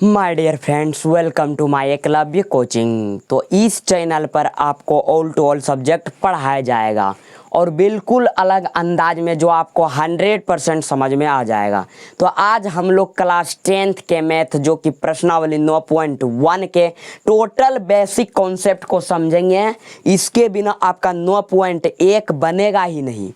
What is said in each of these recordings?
My dear friends, welcome to my Eklavya coaching. तो इस channel पर आपको ऑल टू ऑल सब्जेक्ट पढ़ाया जाएगा और बिल्कुल अलग अंदाज में जो आपको 100% समझ में आ जाएगा। तो आज हम लोग क्लास 10th के मैथ जो कि प्रश्नावली 9.1 के टोटल बेसिक कॉन्सेप्ट को समझेंगे। इसके बिना आपका 9.1 बनेगा ही नहीं।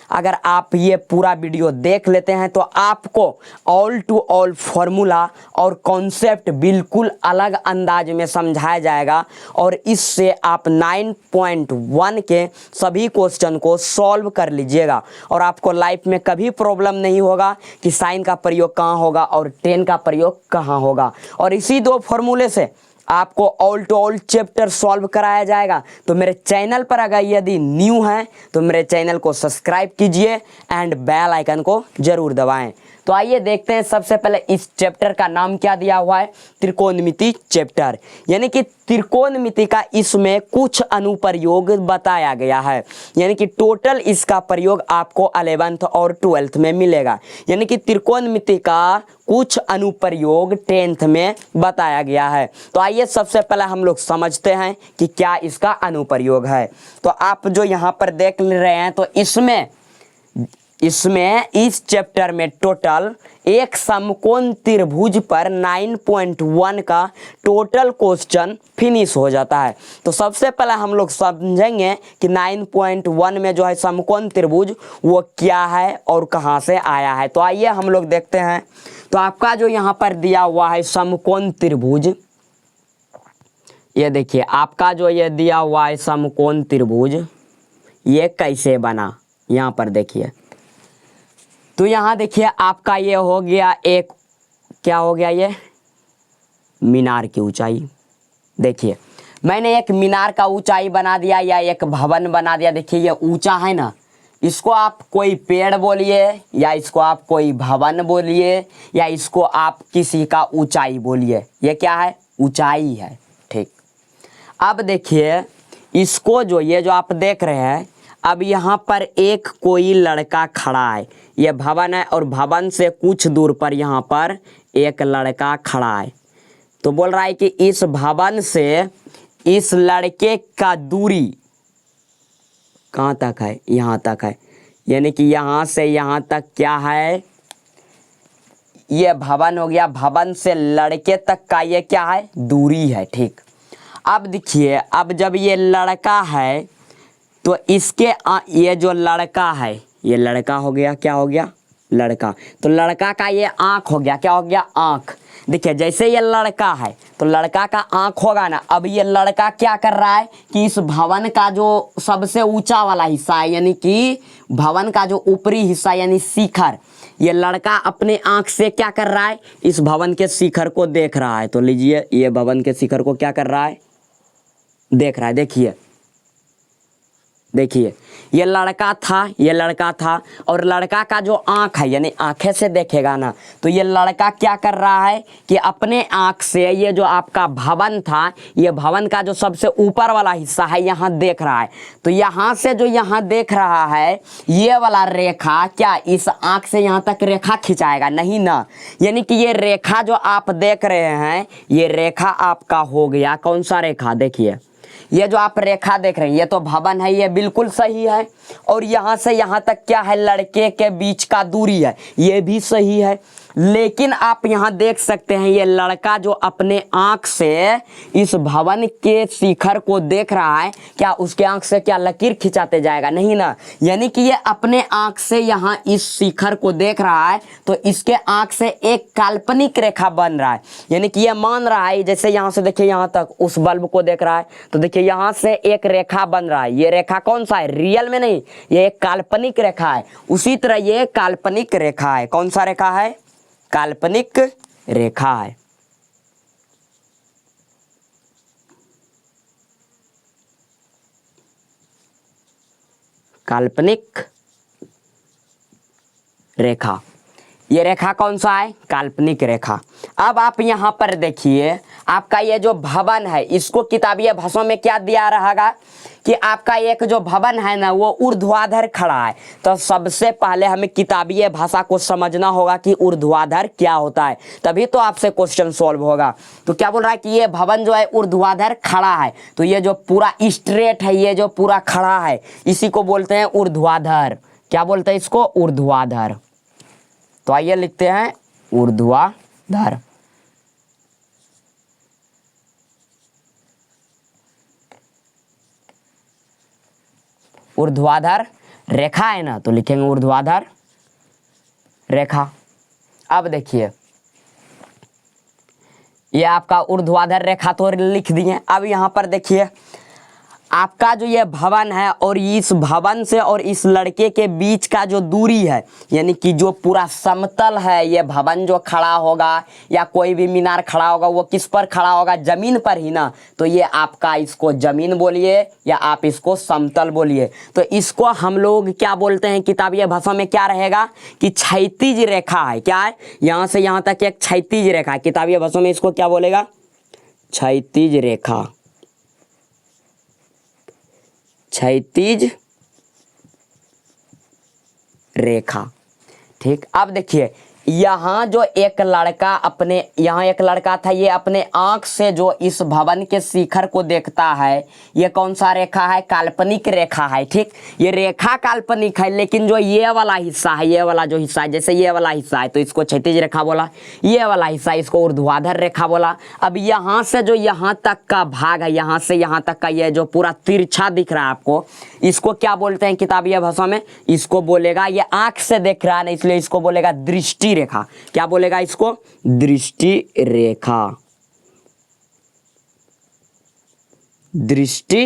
अगर आप ये पूरा वीडियो देख लेते हैं तो आपको ऑल टू ऑल फॉर्मूला और कॉन्सेप्ट बिल्कुल अलग अंदाज में समझाया जाएगा और इससे आप 9.1 के सभी क्वेश्चन को सॉल्व कर लीजिएगा और आपको लाइफ में कभी प्रॉब्लम नहीं होगा कि साइन का प्रयोग कहाँ होगा और टेन का प्रयोग कहाँ होगा। और इसी दो फॉर्मूले से आपको all to all chapter solve कराया जाएगा। तो मेरे चैनल पर अगर यदि न्यू हैं तो मेरे चैनल को सब्सक्राइब कीजिए एंड बेल आइकन को जरूर दबाएं। तो आइए देखते हैं। सबसे पहले इस चैप्टर का नाम क्या दिया हुआ है? त्रिकोणमिति चैप्टर, यानी कि त्रिकोणमिति का इसमें कुछ अनुप्रयोग बताया गया है। यानी कि टोटल इसका प्रयोग आपको 11th और 12th में मिलेगा। यानी कि त्रिकोणमिति का कुछ अनुप्रयोग 10th में बताया गया है। तो आइए सबसे पहले हम लोग समझते हैं कि क्या इसका अनुप्रयोग है। तो आप जो यहाँ पर देख रहे हैं तो इसमें इस चैप्टर में टोटल एक समकोण त्रिभुज पर 9.1 का टोटल क्वेश्चन फिनिश हो जाता है। तो सबसे पहले हम लोग समझेंगे कि 9.1 में जो है समकोण त्रिभुज वो क्या है और कहाँ से आया है। तो आइए हम लोग देखते हैं। तो आपका जो यहाँ पर दिया हुआ है समकोण त्रिभुज, ये देखिए आपका जो ये दिया हुआ है समकोण त्रिभुज, ये कैसे बना यहाँ पर देखिए। तो यहाँ देखिए आपका ये हो गया एक, क्या हो गया, ये मीनार की ऊंचाई। देखिए मैंने एक मीनार का ऊंचाई बना दिया या एक भवन बना दिया। देखिए ये ऊंचा है ना, इसको आप कोई पेड़ बोलिए या इसको आप कोई भवन बोलिए या इसको आप किसी का ऊंचाई बोलिए, ये क्या है? ऊंचाई है। ठीक, अब देखिए इसको जो ये जो आप देख रहे हैं, अब यहाँ पर एक कोई लड़का खड़ा है, ये भवन है और भवन से कुछ दूर पर यहाँ पर एक लड़का खड़ा है। तो बोल रहा है कि इस भवन से इस लड़के का दूरी कहाँ तक है? यहाँ तक है। यानी कि यहाँ से यहाँ तक क्या है? ये भवन हो गया। भवन से लड़के तक का ये क्या है? दूरी है। ठीक, अब देखिए अब जब ये लड़का है तो इसके ये जो लड़का है, ये लड़का हो गया, क्या हो गया? लड़का। तो लड़का का ये आँख हो गया, क्या हो गया? आँख। देखिए जैसे ये लड़का है तो लड़का का आँख होगा ना। अब ये लड़का क्या कर रहा है कि इस भवन का जो सबसे ऊंचा वाला हिस्सा है, यानी कि भवन का जो ऊपरी हिस्सा यानी शिखर, ये लड़का अपने आँख से क्या कर रहा है? इस भवन के शिखर को देख रहा है। तो लीजिए ये भवन के शिखर को क्या कर रहा है? देख रहा है। देखिए ये लड़का था, ये लड़का था और लड़का का जो आँख है यानी आँखें से देखेगा ना, तो ये लड़का क्या कर रहा है कि अपने आँख से ये जो आपका भवन था, ये भवन का जो सबसे ऊपर वाला हिस्सा है यहाँ देख रहा है। तो यहाँ से जो यहाँ देख रहा है ये वाला रेखा क्या इस आँख से यहाँ तक रेखा खिंचाएगा? नहीं ना। यानी कि ये रेखा जो आप देख रहे हैं, ये रेखा आपका हो गया कौन सा रेखा? देखिए ये जो आप रेखा देख रहे हैं ये तो भवन है, ये बिल्कुल सही है। और यहाँ से यहाँ तक क्या है? लड़के के बीच का दूरी है, ये भी सही है। लेकिन आप यहाँ देख सकते हैं ये लड़का जो अपने आँख से इस भवन के शिखर को देख रहा है, क्या उसके आँख से क्या लकीर खिंचाते जाएगा? नहीं ना। यानी कि ये अपने आँख से यहाँ इस शिखर को देख रहा है तो इसके आँख से एक काल्पनिक रेखा बन रहा है। यानी कि ये मान रहा है, जैसे यहाँ से देखिए यहाँ तक उस बल्ब को देख रहा है तो देखिए यहाँ से एक रेखा बन रहा है। ये रेखा कौन सा है? रियल में नहीं, ये एक काल्पनिक रेखा है। उसी तरह ये काल्पनिक रेखा है। कौन सा रेखा है? काल्पनिक रेखा है। काल्पनिक रेखा। ये रेखा कौन सा है? काल्पनिक रेखा। अब आप यहाँ पर देखिए, आपका ये जो भवन है इसको किताबीय भाषा में क्या दिया रहेगा कि आपका एक जो भवन है ना वो ऊर्ध्वाधर खड़ा है। तो सबसे पहले हमें किताबीय भाषा को समझना होगा कि ऊर्ध्वाधर क्या होता है, तभी तो आपसे क्वेश्चन सॉल्व होगा। तो क्या बोल रहा है कि ये भवन जो है ऊर्ध्वाधर खड़ा है, तो ये जो पूरा स्ट्रेट है, ये जो पूरा खड़ा है, इसी को बोलते हैं ऊर्ध्वाधर। क्या बोलते हैं इसको? ऊर्ध्वाधर। तो आइए लिखते हैं ऊर्ध्वाधर। ऊर्ध्वाधर रेखा है ना, तो लिखेंगे ऊर्ध्वाधर रेखा। अब देखिए, ये आपका ऊर्ध्वाधर रेखा तो लिख दिए। अब यहाँ पर देखिए, आपका जो ये भवन है और इस भवन से और इस लड़के के बीच का जो दूरी है, यानी कि जो पूरा समतल है, ये भवन जो खड़ा होगा या कोई भी मीनार खड़ा होगा वो किस पर खड़ा होगा? जमीन पर ही ना। तो ये आपका, इसको जमीन बोलिए या आप इसको समतल बोलिए। तो इसको हम लोग क्या बोलते हैं किताबीय भाषा में? क्या रहेगा कि क्षैतिज रेखा है। क्या है? यहाँ से यहाँ तक एक क्षैतिज रेखा है। किताबीय भाषा में इसको क्या बोलेगा? क्षैतिज रेखा। क्षैतिज रेखा। ठीक। अब देखिए, यहाँ जो एक लड़का अपने, यहाँ एक लड़का था, ये अपने आंख से जो इस भवन के शिखर को देखता है, ये कौन सा रेखा है? काल्पनिक रेखा है। ठीक। ये रेखा काल्पनिक है, लेकिन जो ये वाला हिस्सा है, ये वाला जो हिस्सा है, जैसे ये वाला हिस्सा है तो इसको क्षैतिज रेखा बोला, ये वाला हिस्सा इसको ऊर्ध्वाधर रेखा बोला। अब यहाँ से जो यहाँ तक का भाग है, यहाँ से यहाँ तक का ये जो पूरा तिरछा दिख रहा है आपको, इसको क्या बोलते हैं किताबीय भाषा में? इसको बोलेगा, ये आंख से देख रहा है ना, इसलिए इसको बोलेगा दृष्टि रेखा। क्या बोलेगा इसको? दृष्टि रेखा। दृष्टि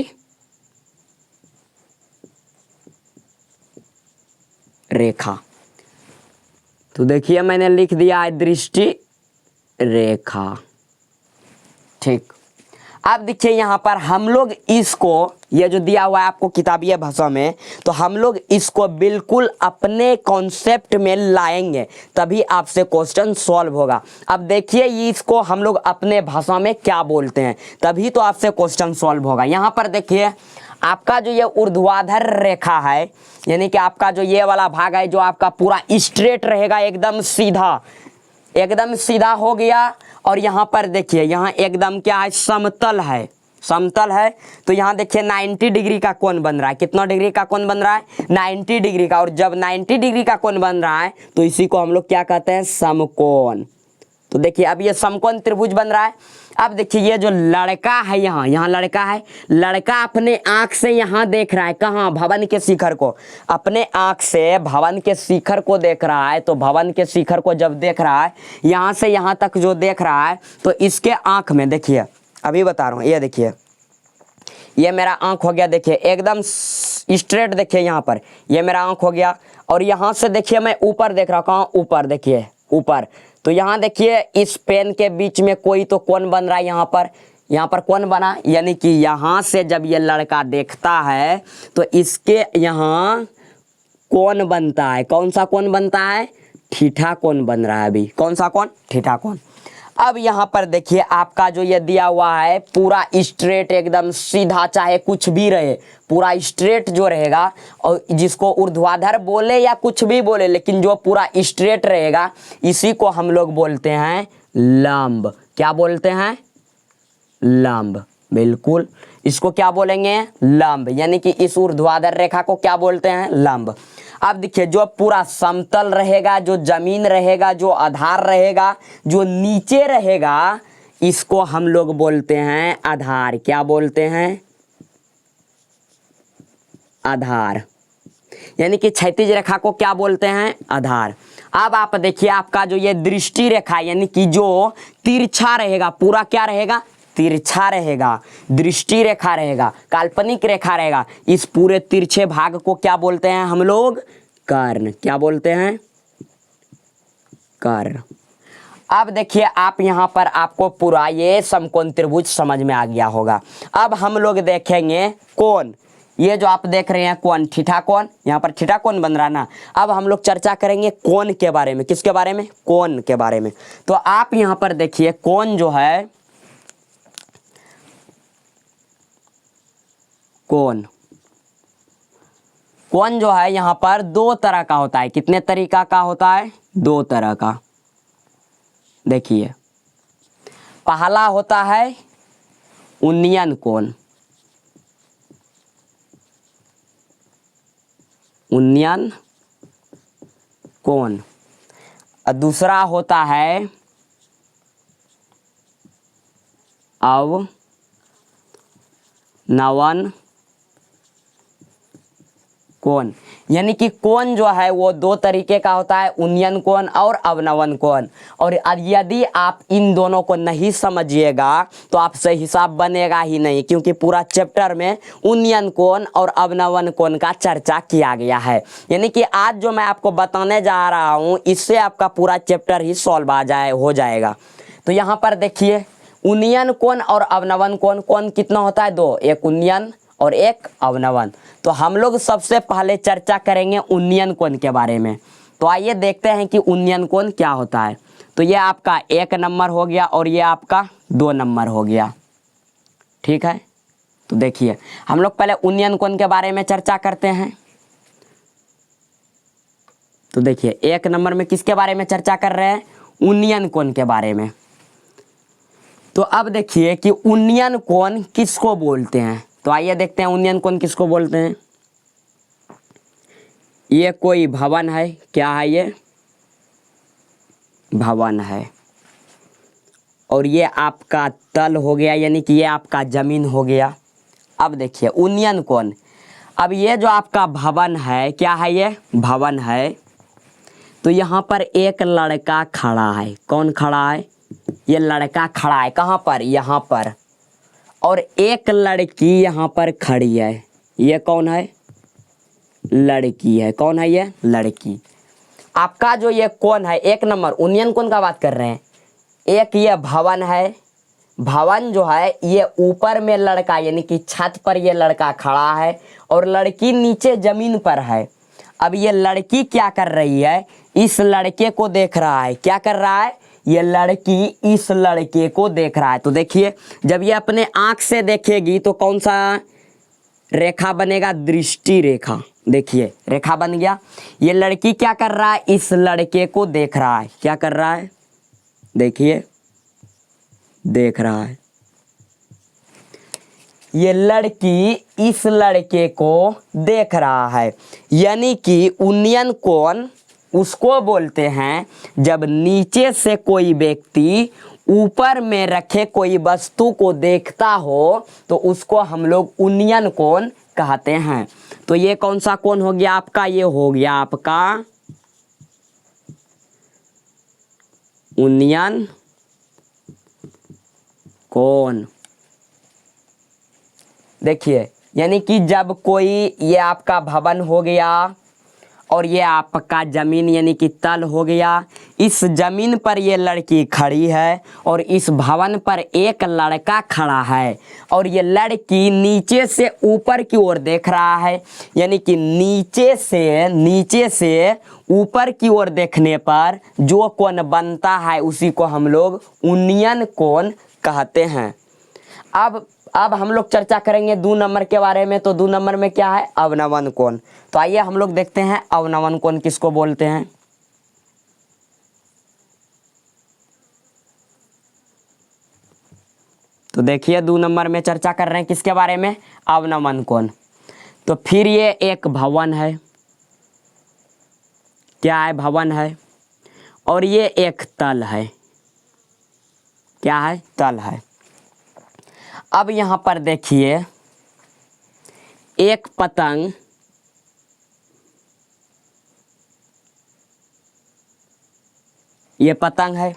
रेखा। तो देखिए, मैंने लिख दिया है दृष्टि रेखा। ठीक। अब देखिए, यहाँ पर हम लोग इसको, ये जो दिया हुआ है आपको किताबीय भाषा में, तो हम लोग इसको बिल्कुल अपने कॉन्सेप्ट में लाएंगे, तभी आपसे क्वेश्चन सॉल्व होगा। अब देखिए, इसको हम लोग अपने भाषा में क्या बोलते हैं, तभी तो आपसे क्वेश्चन सॉल्व होगा। यहाँ पर देखिए, आपका जो ये ऊर्ध्वाधर रेखा है, यानी कि आपका जो ये वाला भाग है, जो आपका पूरा स्ट्रेट रहेगा, एकदम सीधा, एकदम सीधा हो गया। और यहाँ पर देखिए, यहाँ एकदम क्या है? समतल है। समतल है तो यहाँ देखिए 90 डिग्री का कोण बन रहा है। कितना डिग्री का कोण बन रहा है? 90 डिग्री का। और जब 90 डिग्री का कोण बन रहा है तो इसी को हम लोग क्या कहते हैं? समकोण। तो देखिए, अब ये समकोण त्रिभुज बन रहा है। अब देखिए, ये जो लड़का है, यहाँ लड़का है, लड़का अपने आंख से यहाँ देख रहा है। कहाँ? भवन के शिखर को। अपने आंख से भवन के शिखर को देख रहा है। तो भवन के शिखर को जब देख रहा है, यहाँ से यहाँ तक जो देख रहा है, तो इसके आंख में देखिए, अभी बता रहा हूँ, ये देखिए, ये मेरा आंख हो गया। देखिए एकदम स्ट्रेट, देखिए यहाँ पर ये मेरा आंख हो गया। और यहाँ से देखिए मैं ऊपर देख रहा हूँ। कहाँ? ऊपर। देखिए ऊपर। तो यहाँ देखिए, इस पेन के बीच में कोई तो कोण बन रहा है। यहाँ पर कोण बना, यानी कि यहाँ से जब ये लड़का देखता है तो इसके यहाँ कोण बनता है। कौन सा कोण बनता है? थीटा कोण बन रहा है अभी। कौन सा कोण? थीटा कोण। अब यहाँ पर देखिए, आपका जो ये दिया हुआ है पूरा स्ट्रेट, एकदम सीधा, चाहे कुछ भी रहे, पूरा स्ट्रेट जो रहेगा, और जिसको ऊर्ध्वाधर बोले या कुछ भी बोले, लेकिन जो पूरा स्ट्रेट रहेगा, इसी को हम लोग बोलते हैं लंब। क्या बोलते हैं? लंब। बिल्कुल, इसको क्या बोलेंगे? लंब। यानी कि इस ऊर्ध्वाधर रेखा को क्या बोलते हैं? लंब। अब देखिए, जो पूरा समतल रहेगा, जो जमीन रहेगा, जो आधार रहेगा, जो नीचे रहेगा, इसको हम लोग बोलते हैं आधार। क्या बोलते हैं? आधार। यानी कि क्षैतिज रेखा को क्या बोलते हैं? आधार। अब आप देखिए, आपका जो ये दृष्टि रेखा, यानी कि जो तिरछा रहेगा, पूरा क्या रहेगा? तिरछा रहेगा, दृष्टि रेखा रहेगा, काल्पनिक रेखा रहेगा। इस पूरे तिरछे भाग को क्या बोलते हैं हम लोग? कर्ण। क्या बोलते हैं? कर्ण। अब देखिए, आप यहाँ पर आपको पूरा ये समकोण त्रिभुज समझ में आ गया होगा। अब हम लोग देखेंगे कोण। ये जो आप देख रहे हैं कोण, थीटा कोण, यहाँ पर थीटा कोण बन रहा ना। अब हम लोग चर्चा करेंगे कोण के बारे में। किसके बारे में? कोण के बारे में। तो आप यहाँ पर देखिए कोण जो है, कोण जो है यहाँ पर दो तरह का होता है। कितने तरीका का होता है? दो तरह का। देखिए पहला होता है उन्नयन कोण, उन्नयन कोण, और दूसरा होता है अवनवन कोण। यानी कि कोण जो है वो दो तरीके का होता है, उन्नयन कोण और अवनवन कोण। और यदि आप इन दोनों को नहीं समझिएगा तो आपसे हिसाब बनेगा ही नहीं, क्योंकि पूरा चैप्टर में उन्नयन कोण और अवनवन कोण का चर्चा किया गया है। यानी कि आज जो मैं आपको बताने जा रहा हूँ इससे आपका पूरा चैप्टर ही सॉल्व हो जाएगा। तो यहाँ पर देखिए उन्नयन कोण और अवनवन कोण, कोण कितना होता है? दो, एक उन्नयन और एक अवनवन। तो हम लोग सबसे पहले चर्चा करेंगे उन्नयन कोण के बारे में। तो आइए देखते हैं कि उन्नयन कोण क्या होता है। तो ये आपका 1 नंबर हो गया और ये आपका 2 नंबर हो गया, ठीक है। तो देखिए हम लोग पहले उन्नयन कोण के बारे में चर्चा करते हैं। तो देखिए 1 नंबर में किसके बारे में चर्चा कर रहे हैं? उन्नयन कोण के बारे में। तो अब देखिए कि उन्नयन कोण किसको बोलते हैं। तो आइए देखते हैं उन्नयन कोण किसको बोलते हैं। ये कोई भवन है, क्या है? ये भवन है। और ये आपका तल हो गया, यानी कि ये आपका जमीन हो गया। अब देखिए उन्नयन कोण, अब ये जो आपका भवन है, क्या है? ये भवन है। तो यहाँ पर एक लड़का खड़ा है। कौन खड़ा है? ये लड़का खड़ा है। कहाँ पर? यहाँ पर। और एक लड़की यहाँ पर खड़ी है। ये कौन है? लड़की है। कौन है ये? लड़की। आपका जो ये कोण है 1 नंबर उन्नयन कोण का बात कर रहे हैं। एक ये भवन है, भवन जो है ये ऊपर में लड़का यानी कि छत पर ये लड़का खड़ा है और लड़की नीचे जमीन पर है। अब ये लड़की क्या कर रही है? इस लड़के को देख रहा है। क्या कर रहा है? ये लड़की इस लड़के को देख रहा है। तो देखिए जब ये अपने आँख से देखेगी तो कौन सा रेखा बनेगा? दृष्टि रेखा। देखिए रेखा बन गया। ये लड़की क्या कर रहा है? इस लड़के को देख रहा है। क्या कर रहा है? देखिए देख रहा है। ये लड़की इस लड़के को देख रहा है। यानी कि उन्नयन कोण उसको बोलते हैं जब नीचे से कोई व्यक्ति ऊपर में रखे कोई वस्तु को देखता हो तो उसको हम लोग उन्नयन कोण कहते हैं। तो ये कौन सा कोण हो गया आपका? ये हो गया आपका उन्नयन कोण। देखिए यानी कि जब कोई, ये आपका भवन हो गया और ये आपका जमीन यानी कि तल हो गया। इस जमीन पर ये लड़की खड़ी है और इस भवन पर एक लड़का खड़ा है और ये लड़की नीचे से ऊपर की ओर देख रहा है। यानी कि नीचे से ऊपर की ओर देखने पर जो कोण बनता है उसी को हम लोग उन्नयन कोण कहते हैं। अब हम लोग चर्चा करेंगे 2 नंबर के बारे में। तो 2 नंबर में क्या है? अवनवन कोण। तो आइए हम लोग देखते हैं अवनवन कोण किसको बोलते हैं। तो देखिए 2 नंबर में चर्चा कर रहे हैं किसके बारे में? अवनवन कोण। तो फिर ये एक भवन है। क्या है? भवन है। और ये एक तल है। क्या है? तल है। अब यहाँ पर देखिए एक पतंग ये पतंग है,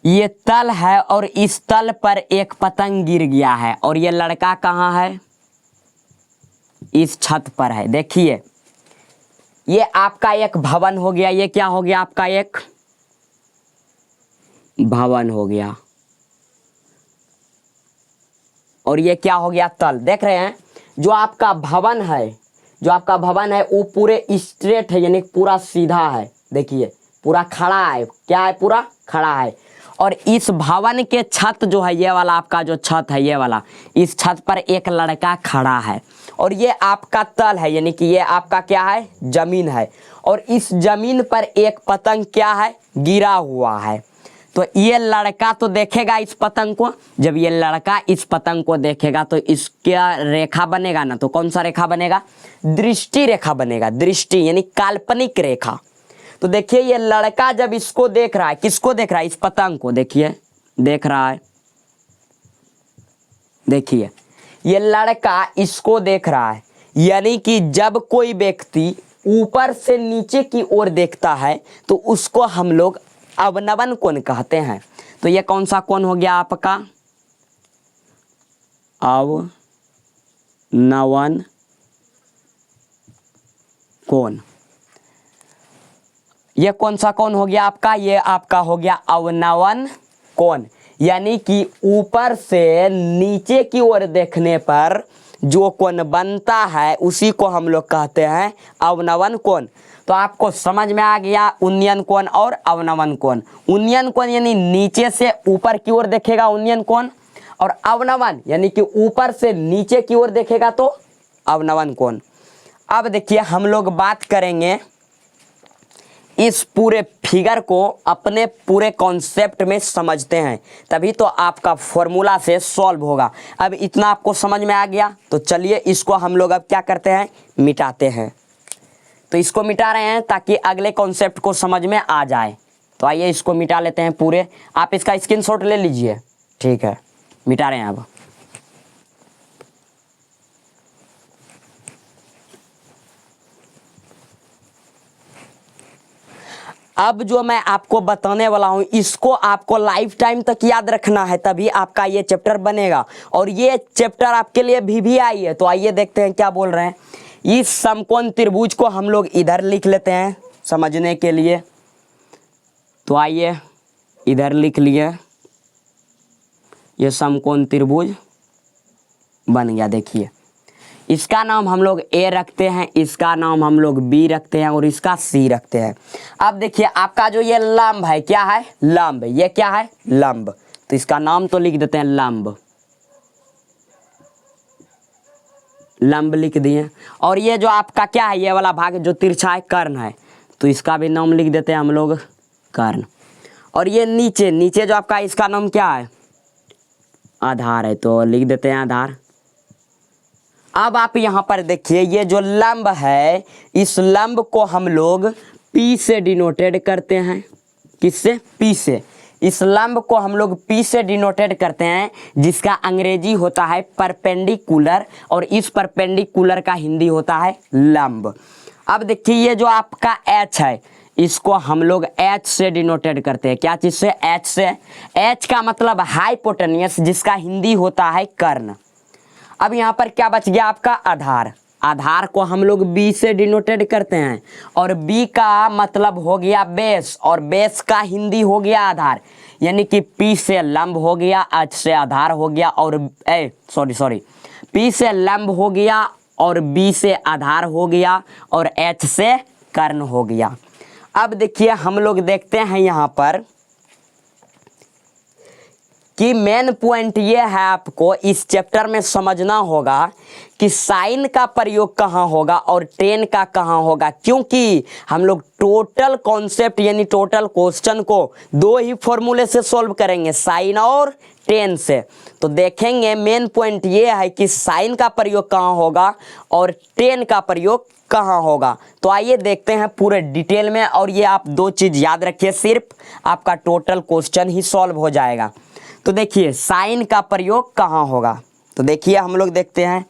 ये तल है और इस तल पर एक पतंग गिर गया है और ये लड़का कहाँ है? इस छत पर है। देखिए ये आपका एक भवन हो गया। ये क्या हो गया आपका? एक भवन हो गया। और ये क्या हो गया? तल। देख रहे हैं जो आपका भवन है, जो आपका भवन है वो पूरे स्ट्रेट है, यानी पूरा सीधा है। देखिए पूरा खड़ा है, क्या है, पूरा खड़ा है। और इस भवन के छत जो है, ये वाला आपका जो छत है, ये वाला, इस छत पर एक लड़का खड़ा है। और ये आपका तल है, यानी कि ये आपका क्या है, जमीन है। और इस जमीन पर एक पतंग क्या है, गिरा हुआ है। तो ये लड़का तो देखेगा इस पतंग को, जब ये लड़का इस पतंग को देखेगा तो इसका रेखा बनेगा ना, तो कौन सा रेखा बनेगा, दृष्टि रेखा बनेगा। दृष्टि यानी काल्पनिक रेखा। तो देखिए ये लड़का जब इसको देख रहा है, किसको देख रहा है, इस पतंग को, देखिए देख रहा है, देखिए ये लड़का इसको देख रहा है। यानी कि जब कोई व्यक्ति ऊपर से नीचे की ओर देखता है तो उसको हम लोग अवनवन कोण कहते हैं। तो ये कौन सा कोण हो गया आपका, अवनवन कोण। ये कौन सा कोण हो गया आपका, ये आपका हो गया अवनवन कोण। यानी कि ऊपर से नीचे की ओर देखने पर जो कोण बनता है उसी को हम लोग कहते हैं अवनवन कोण। तो आपको समझ में आ गया उन्नयन कोण और अवनवन कोण। उन्नयन कोण यानी नीचे से ऊपर की ओर देखेगा उन्नयन कोण, और अवनवन यानी कि ऊपर से नीचे की ओर देखेगा तो अवनवन कोण। अब देखिए हम लोग बात करेंगे इस पूरे फिगर को अपने पूरे कॉन्सेप्ट में समझते हैं, तभी तो आपका फॉर्मूला से सॉल्व होगा। अब इतना आपको समझ में आ गया, तो चलिए इसको हम लोग अब क्या करते हैं, मिटाते हैं। तो इसको मिटा रहे हैं ताकि अगले कॉन्सेप्ट को समझ में आ जाए। तो आइए इसको मिटा लेते हैं पूरे। आप इसका स्क्रीनशॉट ले लीजिए, ठीक है, मिटा रहे हैं अब। अब जो मैं आपको बताने वाला हूं इसको आपको लाइफ टाइम तक याद रखना है, तभी आपका ये चैप्टर बनेगा। और ये चैप्टर आपके लिए भी आई है। तो आइए देखते हैं क्या बोल रहे हैं। इस समकोण त्रिभुज को हम लोग इधर लिख लेते हैं समझने के लिए। तो आइए इधर लिख लिए, ये समकोण त्रिभुज बन गया। देखिए इसका नाम हम लोग ए रखते हैं, इसका नाम हम लोग बी रखते हैं और इसका सी रखते हैं। अब देखिए आपका जो ये लंब है, क्या है, लंब। ये क्या है, लंब। तो इसका नाम तो लिख देते हैं लंब, लंब लिख दिए। और ये जो आपका क्या है, ये वाला भाग जो तिरछा है, कर्ण है, तो इसका भी नाम लिख देते हैं हम लोग कर्ण। और ये नीचे, नीचे जो आपका, इसका नाम क्या है, आधार है, तो लिख देते हैं आधार। अब आप यहाँ पर देखिए ये जो लंब है, इस लंब को हम लोग P से डिनोटेड करते हैं। किससे, P से। इस लंब को हम लोग P से डिनोटेड करते हैं, जिसका अंग्रेजी होता है परपेंडिकुलर, और इस परपेंडिकुलर का हिंदी होता है लंब। अब देखिए ये जो आपका H है, इसको हम लोग H से डिनोटेड करते हैं। क्या चीज से, H से। H का मतलब हाइपोटेनियस, जिसका हिंदी होता है कर्ण। अब यहाँ पर क्या बच गया आपका, आधार। आधार को हम लोग B से डिनोटेड करते हैं, और B का मतलब हो गया बेस, और बेस का हिंदी हो गया आधार। यानी कि P से लंब हो गया, H से आधार हो गया, और P से लंब हो गया, और B से आधार हो गया, और H से कर्ण हो गया। अब देखिए हम लोग देखते हैं यहाँ पर कि मेन पॉइंट ये है, आपको इस चैप्टर में समझना होगा कि साइन का प्रयोग कहाँ होगा और टेन का कहाँ होगा, क्योंकि हम लोग टोटल कॉन्सेप्ट यानी टोटल क्वेश्चन को दो ही फॉर्मूले से सॉल्व करेंगे, साइन और टेन से। तो देखेंगे मेन पॉइंट ये है कि साइन का प्रयोग कहाँ होगा और टेन का प्रयोग कहाँ होगा। तो आइए देखते हैं पूरे डिटेल में, और ये आप दो चीज़ याद रखिए, सिर्फ आपका टोटल क्वेश्चन ही सॉल्व हो जाएगा। तो देखिए साइन का प्रयोग कहाँ होगा, तो देखिए हम लोग देखते हैं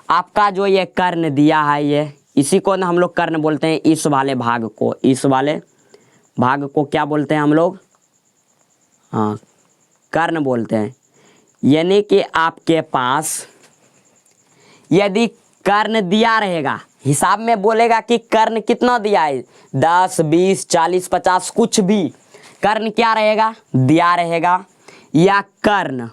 आपका जो ये कर्ण दिया है, ये इसी को ना हम लोग कर्ण बोलते हैं। इस वाले भाग को, इस वाले भाग को क्या बोलते हैं हम लोग, हाँ कर्ण बोलते हैं। यानी कि आपके पास यदि कर्ण दिया रहेगा, हिसाब में बोलेगा कि कर्ण कितना दिया है, 10, 20, 40, 50, कुछ भी कर्ण क्या रहेगा, दिया रहेगा। या कर्ण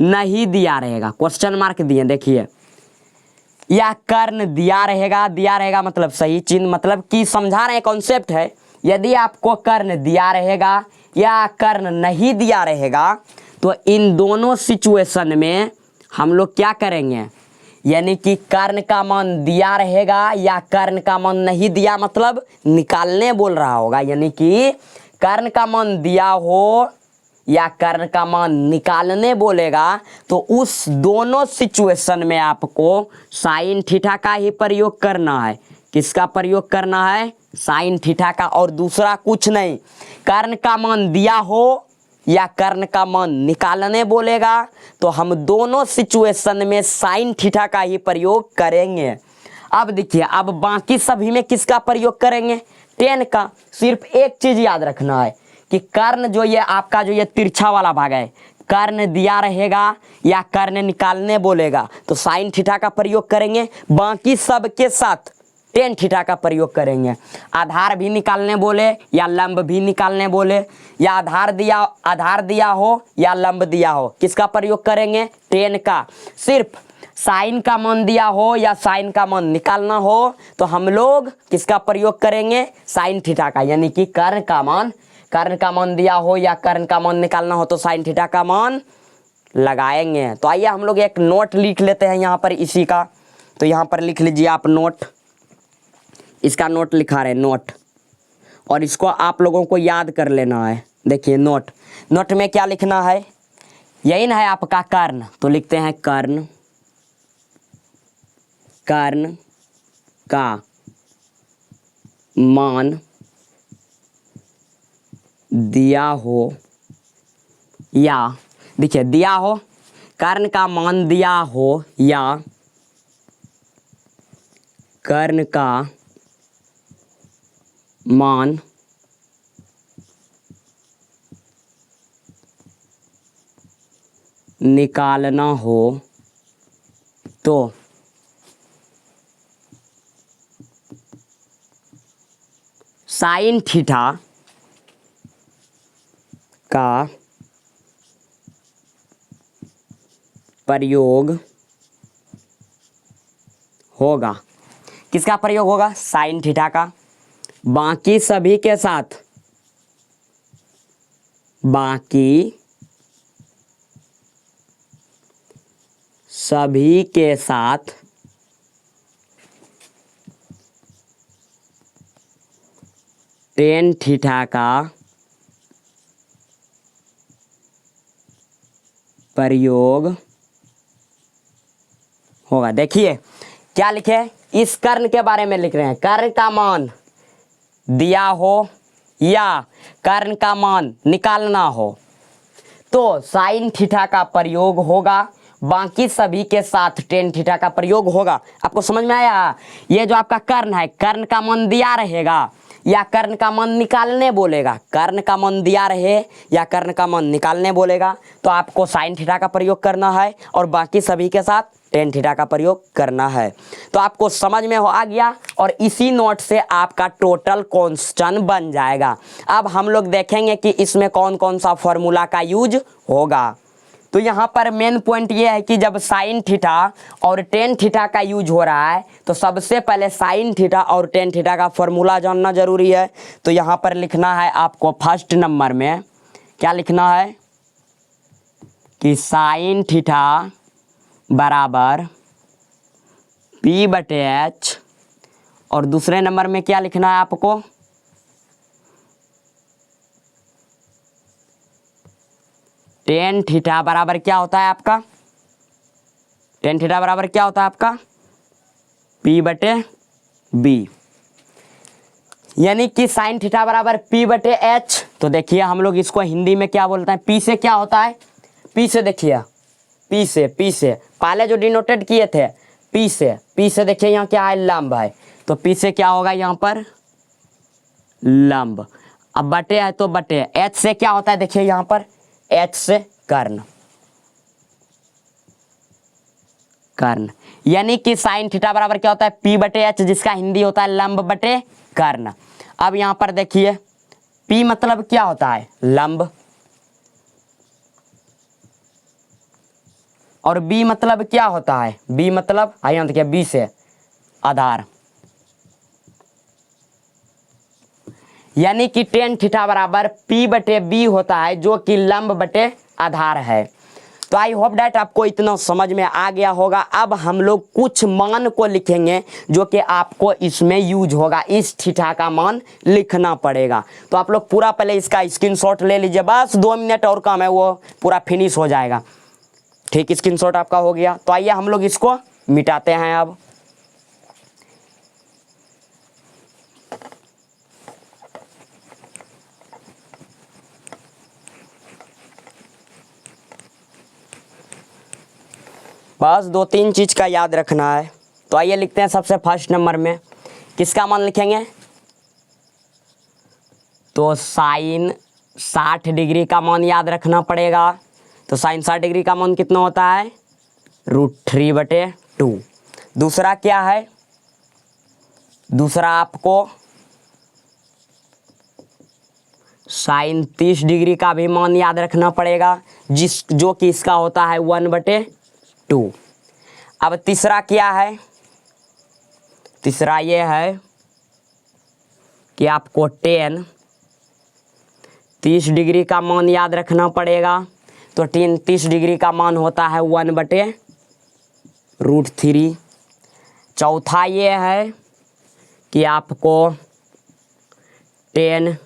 नहीं दिया रहेगा, क्वेश्चन मार्क दिए देखिए, या कर्ण दिया रहेगा मतलब सही चिन्ह, मतलब कि समझा रहे हैं कॉन्सेप्ट है। यदि आपको कर्ण दिया रहेगा या कर्ण नहीं दिया रहेगा तो इन दोनों सिचुएशन में हम लोग क्या करेंगे, यानी कि कर्ण का मान दिया रहेगा या कर्ण का मान नहीं दिया, मतलब निकालने बोल रहा होगा, यानी कि कर्ण का मान दिया हो या कर्ण का मान निकालने बोलेगा तो उस दोनों सिचुएशन में आपको साइन थीटा का ही प्रयोग करना है। किसका प्रयोग करना है, साइन थीटा का, और दूसरा कुछ नहीं। कर्ण का मान दिया हो या कर्ण का मान निकालने बोलेगा तो हम दोनों सिचुएशन में साइन थीटा का ही प्रयोग करेंगे। अब देखिए, अब बाकी सभी में किसका प्रयोग करेंगे, टेन का। सिर्फ एक चीज याद रखना है कि कर्ण जो ये आपका जो ये तिरछा वाला भाग है, कर्ण दिया रहेगा या कर्ण निकालने बोलेगा तो साइन थीटा का प्रयोग करेंगे, बाकी सब के साथ टेन थीटा का प्रयोग करेंगे। आधार भी निकालने बोले या लंब भी निकालने बोले, या आधार दिया हो या लंब दिया हो, किसका प्रयोग करेंगे, टेन का। सिर्फ साइन का मान दिया हो या साइन का मान निकालना हो तो हम लोग किसका प्रयोग करेंगे, साइन थीटा का, यानी कि कर्ण का मान दिया हो या कर्ण का मान निकालना हो तो साइन थीटा का मान लगाएंगे। तो आइए हम लोग एक नोट लिख लेते हैं यहाँ पर इसी का। तो यहाँ पर लिख लीजिए आप नोट, इसका नोट लिखा रहे नोट, और इसको आप लोगों को याद कर लेना है। देखिए नोट में क्या लिखना है, यही ना है आपका कर्ण, तो लिखते हैं कर्ण का मान दिया हो या, देखिए दिया हो, कर्ण का मान दिया हो या कर्ण का मान निकालना हो तो साइन थीटा का प्रयोग होगा। किसका प्रयोग होगा, साइन थीटा का। बाकी सभी के साथ टेन थीटा का प्रयोग होगा। देखिए क्या लिखे, इस कर्ण के बारे में लिख रहे हैं, कर्ण का मान दिया हो या कर्ण का मान निकालना हो तो साइन थीटा का प्रयोग होगा, बाकी सभी के साथ टेन थीटा का प्रयोग होगा। आपको समझ में आया, ये जो आपका कर्ण है, कर्ण का मान दिया रहेगा या कर्ण का मान निकालने बोलेगा, कर्ण का मान दिया रहे या कर्ण का मान निकालने बोलेगा तो आपको साइन थीटा का प्रयोग करना है और बाकी सभी के साथ टेन थीटा का प्रयोग करना है। तो आपको समझ में आ गया और इसी नोट से आपका टोटल क्वेश्चन बन जाएगा। अब हम लोग देखेंगे कि इसमें कौन कौन सा फॉर्मूला का यूज होगा। तो यहाँ पर मेन पॉइंट ये है कि जब साइन थीटा और टेन थीटा का यूज हो रहा है तो सबसे पहले साइन थीटा और टेन थीटा का फॉर्मूला जानना जरूरी है। तो यहाँ पर लिखना है आपको फर्स्ट नंबर में, क्या लिखना है कि साइन थीटा बराबर P/H, और दूसरे नंबर में क्या लिखना है आपको, टेन थीटा बराबर क्या होता है आपका, टेन थीटा बराबर क्या होता है आपका P/B, यानी कि साइन थीटा बराबर P/H। तो देखिए हम लोग इसको हिंदी में क्या बोलते हैं, P से क्या होता है, P से देखिए, P से पहले जो डिनोटेड किए थे P से देखिए यहाँ क्या है, लंब है, तो P से क्या होगा यहाँ पर लंब। अब बटे है तो बटे, H से क्या होता है देखिए यहाँ पर, H से कर्ण, यानी कि साइन थीटा बराबर क्या होता है P/H, जिसका हिंदी होता है लंब बटे कर्ण। अब यहाँ पर देखिए P मतलब क्या होता है लंब, और बी मतलब क्या होता है, बी मतलब आइए देखिए, बी से आधार, यानी कि टेन थीटा बराबर पी बटे बी होता है, जो कि लंब बटे आधार है। तो आई होप डैट आपको इतना समझ में आ गया होगा। अब हम लोग कुछ मान को लिखेंगे जो कि आपको इसमें यूज होगा, इस थीटा का मान लिखना पड़ेगा। तो आप लोग पूरा पहले इसका स्क्रीनशॉट ले लीजिए, बस 2 मिनट और काम है, वो पूरा फिनिश हो जाएगा। ठीक, स्क्रीनशॉट आपका हो गया। तो आइए हम लोग इसको मिटाते हैं अब। बस 2-3 चीज का याद रखना है। तो आइए लिखते हैं सबसे फर्स्ट नंबर में किसका मान लिखेंगे, तो साइन 60 डिग्री का मान याद रखना पड़ेगा। तो साइन 60 डिग्री का मान कितना होता है, √3/2। दूसरा क्या है, दूसरा आपको साइन 30 डिग्री का भी मान याद रखना पड़ेगा, जो कि इसका होता है 1/2। अब तीसरा क्या है, तीसरा ये है कि आपको टेन 30 डिग्री का मान याद रखना पड़ेगा। तो टेन 30 डिग्री का मान होता है 1/√3। चौथा ये है कि आपको टेन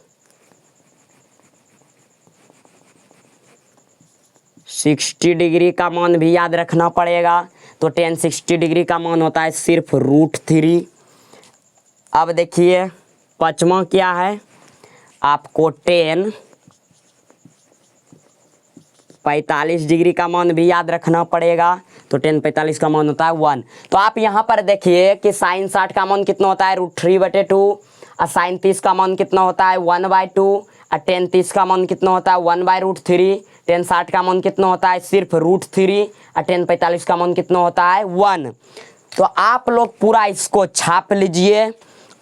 60 डिग्री का मान भी याद रखना पड़ेगा। तो टेन 60 डिग्री का मान होता है सिर्फ √3। अब देखिए पांचवा क्या है, आपको टेन 45 डिग्री का मान भी याद रखना पड़ेगा। तो टेन 45 का मान होता है 1। तो आप यहाँ पर देखिए कि साइन 60 का मान कितना होता है √3/2, और साइन 30 का मान कितना होता है 1/2, और टेन 30 का मान कितना होता है 1/√3। टेन 60 का मान कितना होता है सिर्फ √3, और टेन 45 का मान कितना होता है 1। तो आप लोग पूरा इसको छाप लीजिए,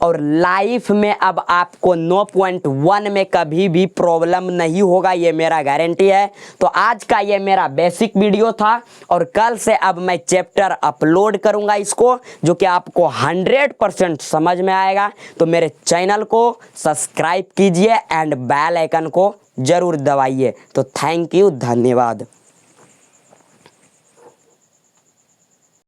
और लाइफ में अब आपको 9.1 में कभी भी प्रॉब्लम नहीं होगा, ये मेरा गारंटी है। तो आज का ये मेरा बेसिक वीडियो था, और कल से अब मैं चैप्टर अपलोड करूंगा इसको, जो कि आपको 100% समझ में आएगा। तो मेरे चैनल को सब्सक्राइब कीजिए एंड बेल आइकन को जरूर दबाइए। तो थैंक यू, धन्यवाद।